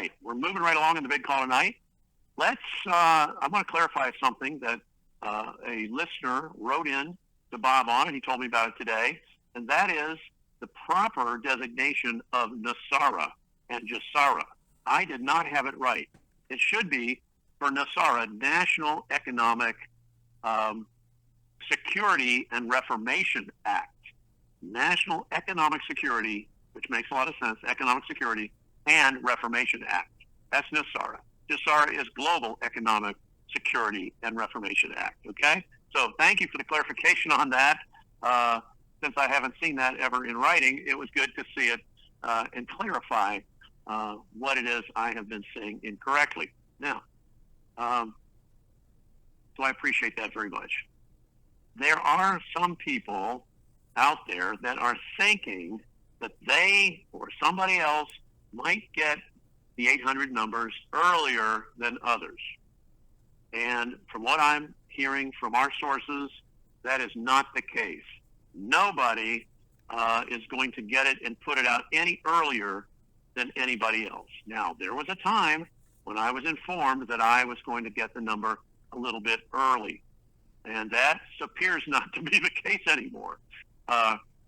right, we're moving right along in the big call tonight. I want to clarify something that a listener wrote in to Bob on, and he told me about it today, and that is the proper designation of Nesara and Gesara. I did not have it right. It should be for Nesara, National Economic Security and Reformation Act. National Economic Security, which makes a lot of sense, Economic Security and Reformation Act. That's Nesara. Gesara is Global Economic Security and Reformation Act, okay? So thank you for the clarification on that. Since I haven't seen that ever in writing, it was good to see it and clarify what it is I have been saying incorrectly. Now, so I appreciate that very much. There are some people out there that are thinking that they or somebody else might get the 800 numbers earlier than others. And from what I'm hearing from our sources, that is not the case. Nobody is going to get it and put it out any earlier than anybody else. Now, there was a time when I was informed that I was going to get the number a little bit early. And that appears not to be the case anymore.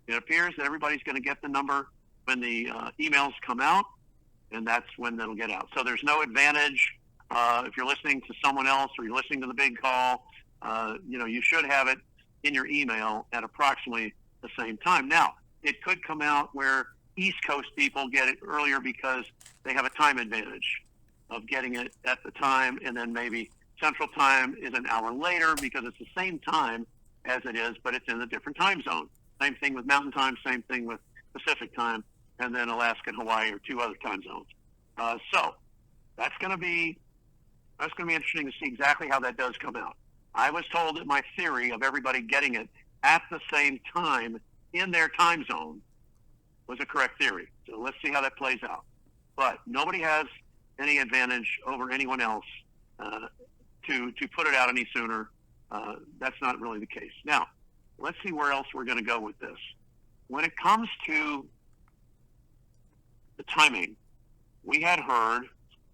It appears that everybody's going to get the number when the emails come out, and that's when that'll get out. So there's no advantage if you're listening to someone else or you're listening to the big call. You should have it in your email at approximately the same time. Now, it could come out where East Coast people get it earlier because they have a time advantage of getting it at the time, and then maybe Central Time is an hour later because it's the same time as it is, but it's in a different time zone. Same thing with Mountain Time, same thing with Pacific Time, and then Alaska and Hawaii are two other time zones. So that's going to be interesting to see exactly how that does come out. I was told that my theory of everybody getting it at the same time in their time zone was a correct theory. So let's see how that plays out. But nobody has any advantage over anyone else to put it out any sooner. That's not really the case. Now, let's see where else we're going to go with this. When it comes to the timing, we had heard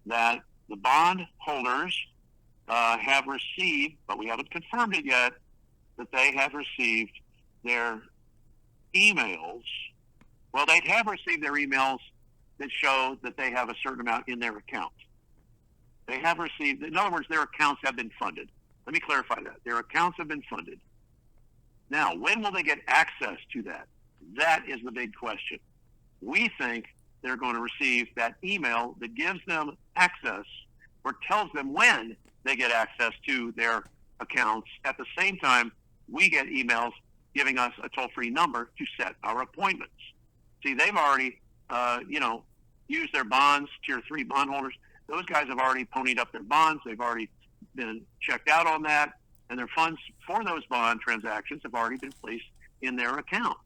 that the bond holders have received, but we haven't confirmed it yet, that they have received their emails. Well, they have received their emails that show that they have a certain amount in their account. They have received, in other words, their accounts have been funded. Let me clarify that. Their accounts have been funded. Now, when will they get access to that? That is the big question. We think they're going to receive that email that gives them access or tells them when they get access to their accounts. At the same time, we get emails giving us a toll-free number to set our appointments. See, they've already, used their bonds, tier 3 bondholders. Those guys have already ponied up their bonds. They've already been checked out on that, and their funds for those bond transactions have already been placed in their account.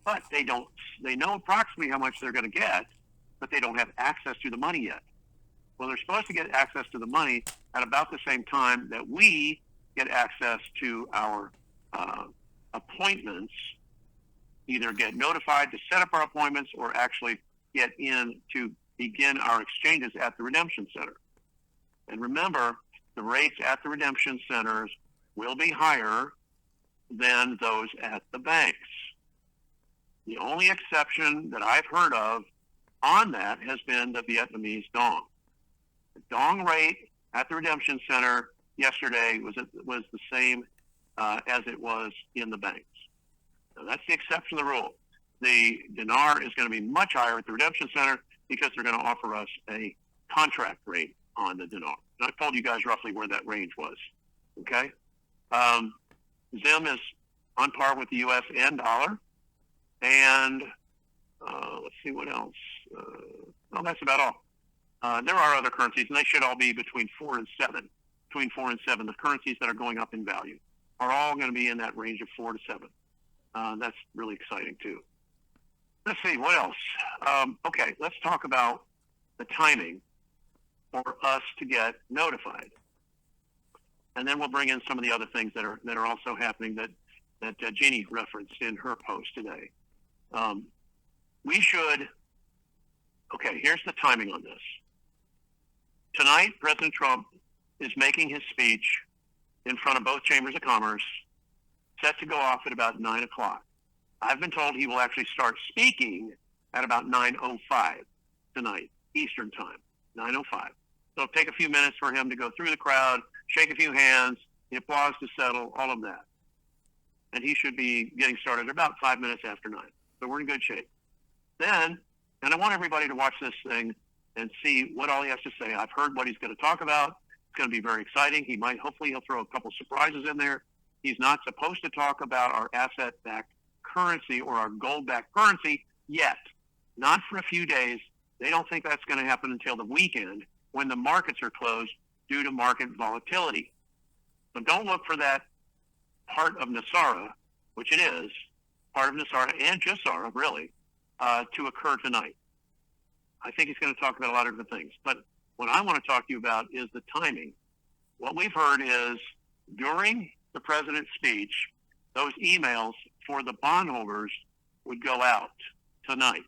But they know approximately how much they're going to get, but they don't have access to the money yet. Well, they're supposed to get access to the money at about the same time that we get access to our appointments, either get notified to set up our appointments or actually get in to begin our exchanges at the redemption center. And remember, the rates at the redemption centers will be higher than those at the banks. The only exception that I've heard of on that has been the Vietnamese dong. The dong rate at the redemption center yesterday was the same as it was in the banks. Now, that's the exception to the rule. The dinar is going to be much higher at the redemption center because they're going to offer us a contract rate on the dinar. And I told you guys roughly where that range was. Okay? Zim is on par with the U.S. and dollar. And let's see what else. Well, that's about all. There are other currencies, and they should all be between 4 and 7. Between 4 and 7, the currencies that are going up in value are all going to be in that range of 4 to 7. That's really exciting, too. Let's see, what else? Okay, let's talk about the timing for us to get notified. And then we'll bring in some of the other things that are also happening that Jeannie referenced in her post today. Here's the timing on this. Tonight, President Trump is making his speech in front of both chambers of commerce, set to go off at about 9 o'clock. I've been told he will actually start speaking at about 9:05 tonight, Eastern time, 9:05. So it'll take a few minutes for him to go through the crowd, shake a few hands, the applause to settle, all of that. And he should be getting started at about 5 minutes after 9. So we're in good shape. Then, and I want everybody to watch this thing and see what all he has to say. I've heard what he's going to talk about. It's going to be very exciting. Hopefully he'll throw a couple surprises in there. He's not supposed to talk about our asset-backed currency or our gold-backed currency yet. Not for a few days. They don't think that's going to happen until the weekend when the markets are closed due to market volatility. So don't look for that part of Nesara, which it is, part of Nesara and Gesara, really, to occur tonight. I think he's going to talk about a lot of different things. But what I want to talk to you about is the timing. What we've heard is during the president's speech, those emails for the bondholders would go out tonight.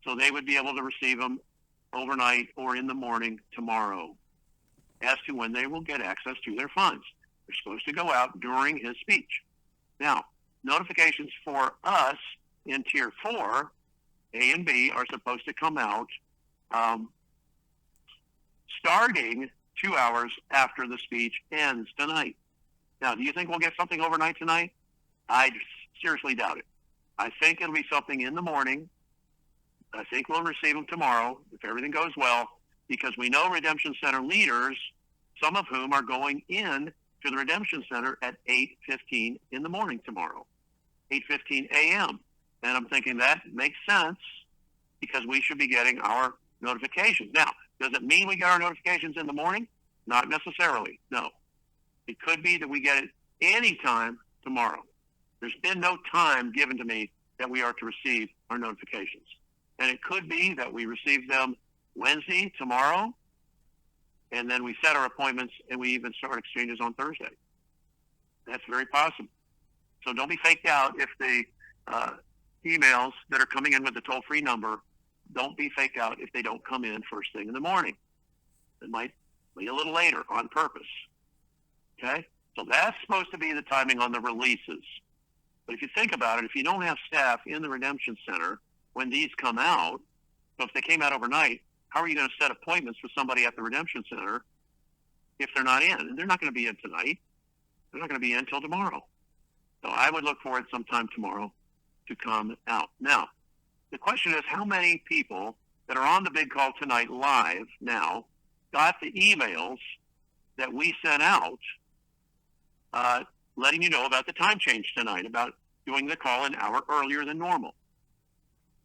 So they would be able to receive them overnight or in the morning tomorrow as to when they will get access to their funds. They're supposed to go out during his speech. Now, notifications for us in Tier 4, A and B, are supposed to come out starting 2 hours after the speech ends tonight. Now, do you think we'll get something overnight tonight? I seriously doubt it. I think it'll be something in the morning. I think we'll receive them tomorrow if everything goes well, because we know Redemption Center leaders, some of whom are going in to the Redemption Center at 8:15 in the morning tomorrow, 8:15 a.m. And I'm thinking that makes sense because we should be getting our notifications. Now, does it mean we get our notifications in the morning? Not necessarily, no. It could be that we get it anytime tomorrow. There's been no time given to me that we are to receive our notifications. And it could be that we receive them Wednesday, tomorrow, and then we set our appointments and we even start exchanges on Thursday. That's very possible. So don't be faked out if the emails that are coming in with the toll-free number, don't be faked out if they don't come in first thing in the morning. It might be a little later on purpose. Okay? So that's supposed to be the timing on the releases. But if you think about it, if you don't have staff in the Redemption Center when these come out, so if they came out overnight, how are you going to set appointments with somebody at the Redemption Center if they're not in? And they're not going to be in tonight. They're not going to be in until tomorrow. So I would look for it sometime tomorrow to come out. Now, the question is how many people that are on the big call tonight live now got the emails that we sent out letting you know about the time change tonight, about doing the call an hour earlier than normal.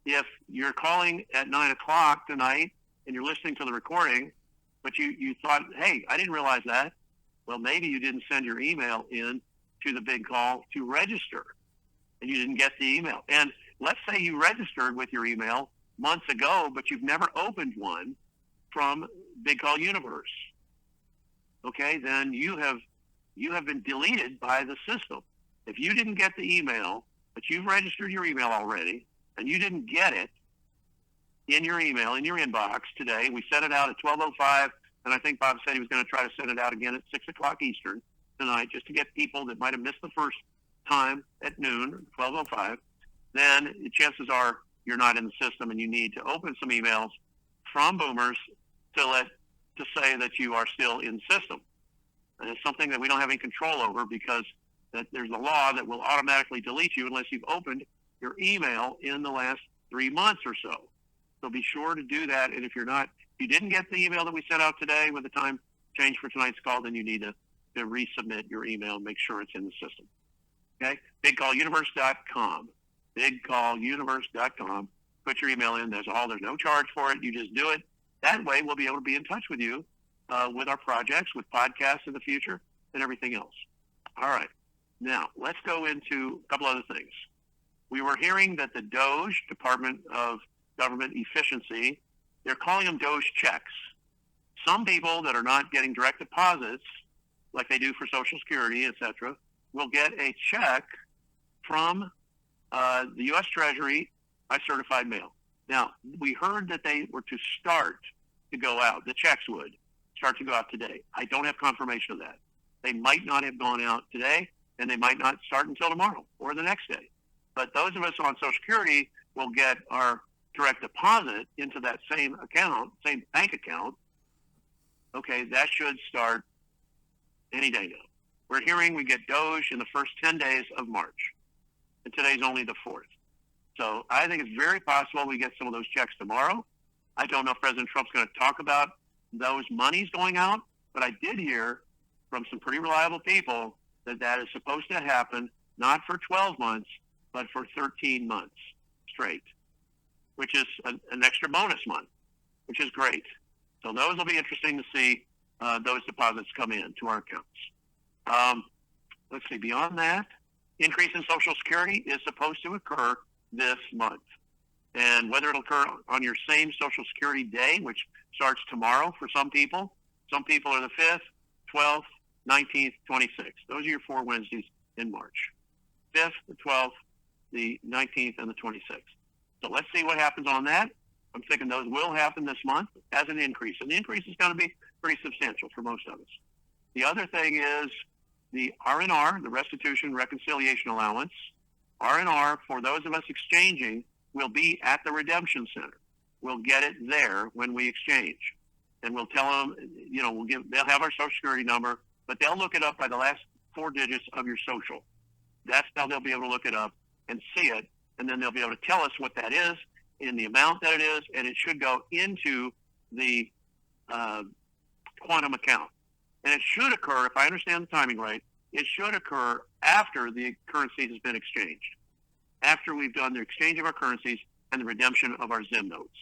If you're calling at 9 o'clock tonight and you're listening to the recording, but you thought, hey, I didn't realize that. Well, maybe you didn't send your email in to the big call to register and you didn't get the email. And let's say you registered with your email months ago, but you've never opened one from Big Call Universe. Okay, then you have been deleted by the system. If you didn't get the email, but you've registered your email already, and you didn't get it in your email, in your inbox today, we sent it out at 12:05, and I think Bob said he was going to try to send it out again at 6 o'clock Eastern tonight, just to get people that might have missed the first time at noon, 12:05, then the chances are you're not in the system and you need to open some emails from boomers to say that you are still in the system. And it's something that we don't have any control over because that there's a law that will automatically delete you unless you've opened your email in the last 3 months or so. So be sure to do that. And if you didn't get the email that we sent out today with the time change for tonight's call, then you need to resubmit your email and make sure it's in the system. Okay? BigCallUniverse.com. BigCallUniverse.com. Put your email in. There's no charge for it. You just do it. That way we'll be able to be in touch with you with our projects, with podcasts in the future, and everything else. All right. Now, let's go into a couple other things. We were hearing that the DOGE, Department of Government Efficiency, they're calling them DOGE checks. Some people that are not getting direct deposits, like they do for Social Security, et cetera, will get a check from the U.S. Treasury by certified mail. Now, we heard that they were to start to go out. The checks would. start to go out today. I don't have confirmation of that. They might not have gone out today, and they might not start until tomorrow or the next day. But those of us on Social Security will get our direct deposit into that same account, same bank account. Okay, that should start any day now. We're hearing we get Doge in the first 10 days of March, and today's only the 4th. So I think it's very possible we get some of those checks tomorrow. I don't know if President Trump's going to talk about those monies going out, but I did hear from some pretty reliable people that that is supposed to happen not for 12 months, but for 13 months straight, which is an extra bonus month, which is great. So those will be interesting to see those deposits come in to our accounts. Let's see, beyond that, increase in Social Security is supposed to occur this month. And whether it'll occur on your same Social Security day, which starts tomorrow for some people are the 5th, 12th, 19th, 26th. Those are your 4 Wednesdays in March. 5th, the 12th, the 19th, and the 26th. So let's see what happens on that. I'm thinking those will happen this month as an increase. And the increase is going to be pretty substantial for most of us. The other thing is the R&R, the Restitution Reconciliation Allowance. R&R, for those of us exchanging, will be at the Redemption Center. We'll get it there when we exchange. And we'll tell them, they'll have our Social Security number, but they'll look it up by the last 4 digits of your social. That's how they'll be able to look it up and see it. And then they'll be able to tell us what that is in the amount that it is, and it should go into the quantum account. And it should occur, if I understand the timing right, it should occur after the currency has been exchanged, after we've done the exchange of our currencies and the redemption of our Zim notes.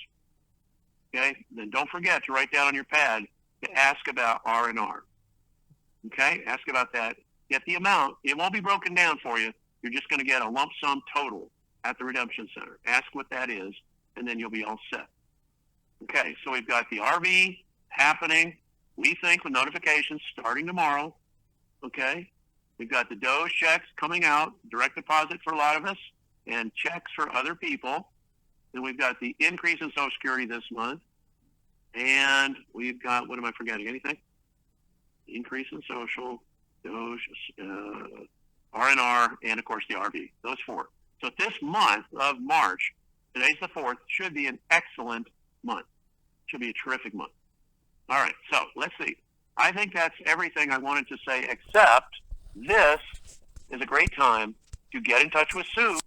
Okay? Then don't forget to write down on your pad to ask about R&R. Okay? Ask about that. Get the amount. It won't be broken down for you. You're just going to get a lump sum total at the Redemption Center. Ask what that is, and then you'll be all set. Okay, so we've got the RV happening, we think, with notifications starting tomorrow. Okay? We've got the Doge checks coming out, direct deposit for a lot of us, and checks for other people. Then we've got the increase in Social Security this month. And we've got, what am I forgetting? Anything? Increase in social, Doge, R&R, and of course the RV. Those 4. So this month of March, today's the 4th, should be an excellent month. Should be a terrific month. All right, so let's see. I think that's everything I wanted to say, except this is a great time to get in touch with Sue.